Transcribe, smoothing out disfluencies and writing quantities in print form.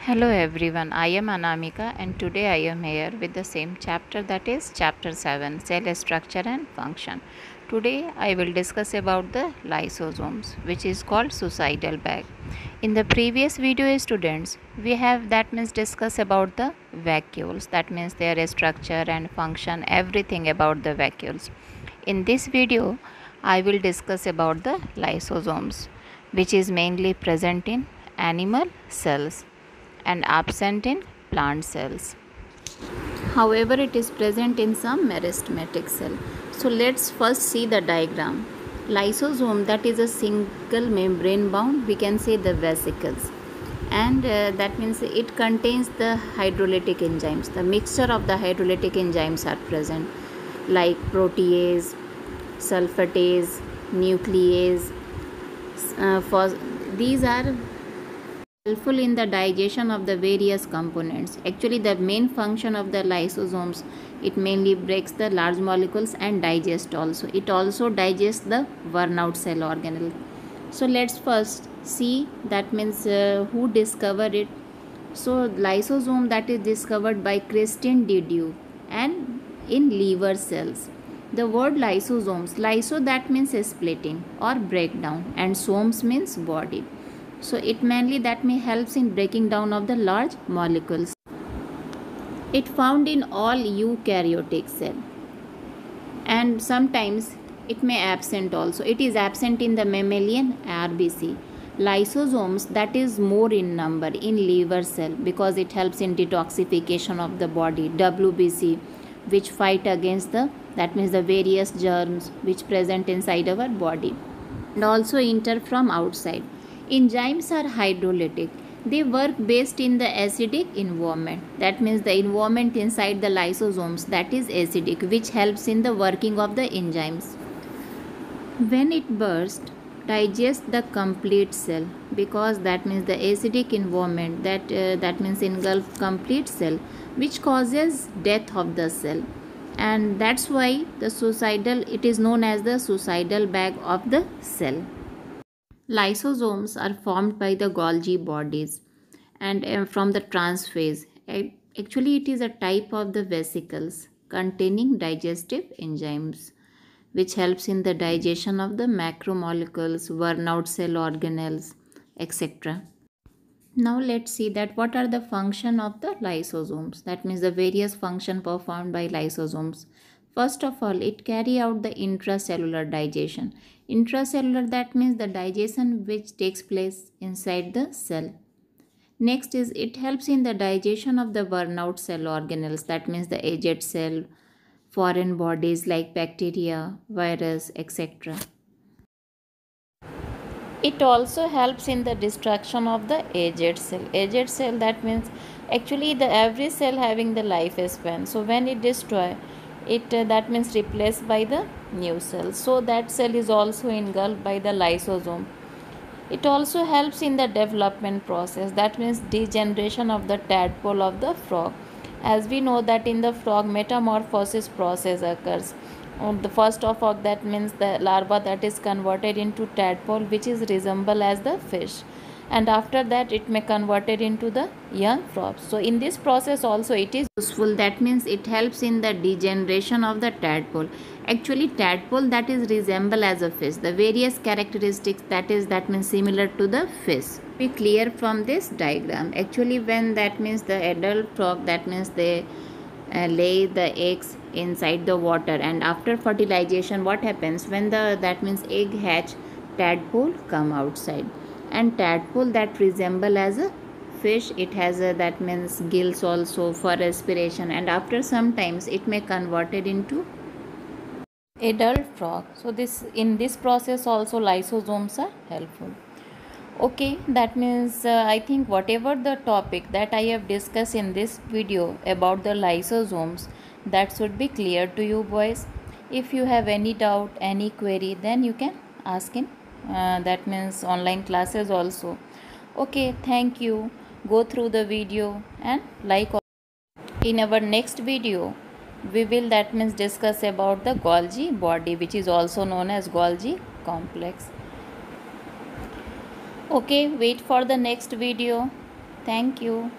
Hello everyone, I am Anamika and today I am here with the same chapter, that is chapter 7, cell structure and function. Today I will discuss about the lysosomes, which is called suicidal bag. In the previous video students, we have that means discuss about the vacuoles, that means their structure and function, everything about the vacuoles. In this video I will discuss about the lysosomes, which is mainly present in animal cells and absent in plant cells. However, it is present in some meristematic cell. So let's first see the diagram. Lysosome, that is a single membrane bound, we can say the vesicles, and that means it contains the hydrolytic enzymes. The mixture of the hydrolytic enzymes are present like protease, sulfatase, nuclease. For these are helpful in the digestion of the various components. Actually, the main function of the lysosomes, it mainly breaks the large molecules and digest also. It also digests the worn out cell organelle. So let's first see, that means who discovered it. So lysosome, that is discovered by Christine Didieu and in liver cells. The word lysosomes, lyso that means splitting or breakdown, and somes means body. So it mainly that may helps in breaking down of the large molecules. It found in all eukaryotic cell, and sometimes it may absent also. It is absent in the mammalian RBC. Lysosomes, that is more in number in liver cell because it helps in detoxification of the body. WBC, which fight against the, that means the various germs which present inside our body, and also enter from outside. Enzymes are hydrolytic. They work best in the acidic environment. That means the environment inside the lysosomes, that is acidic, which helps in the working of the enzymes. When it bursts, digest the complete cell, because that means the acidic environment that means engulf complete cell, which causes death of the cell, and that's why the suicidal, it is known as the suicidal bag of the cell. Lysosomes are formed by the Golgi bodies and from the transphase. Actually, it is a type of the vesicles containing digestive enzymes which helps in the digestion of the macromolecules, worn out cell organelles, etc. Now let's see that what are the function of the lysosomes. That means the various function performed by lysosomes. First of all, it carry out the intracellular digestion. Intracellular, that means the digestion which takes place inside the cell. Next is it helps in the digestion of the worn out cell organelles, that means the aged cell, foreign bodies like bacteria, virus, etc. It also helps in the destruction of the aged cell. Aged cell, that means actually the every cell having the lifespan. So when it destroy it, that means replaced by the new cell. So that cell is also engulfed by the lysosome. It also helps in the development process. That means degeneration of the tadpole of the frog. As we know that in the frog, metamorphosis process occurs. The first of all, that means the larva that is converted into tadpole, which is resemble as the fish, and after that it may converted into the young frog. So in this process also it is useful. That means it helps in the degeneration of the tadpole. Actually tadpole that is resemble as a fish, the various characteristics, that means similar to the fish. Be clear from this diagram. Actually when that means the adult frog, that means they lay the eggs inside the water, and after fertilization what happens, when the, that means egg hatch, tadpole come outside, and tadpole that resemble as a fish, it has a, that means gills also for respiration, and after some times it may converted into adult frog. So this, in this process also lysosomes are helpful. Okay, that means I think whatever the topic that I have discussed in this video about the lysosomes, that should be clear to you boys. If you have any doubt, any query, then you can ask in that means online classes also. Okay, thank you. Go through the video and like. In our next video we will, that means discuss about the Golgi body, which is also known as Golgi complex. Okay, wait for the next video. Thank you.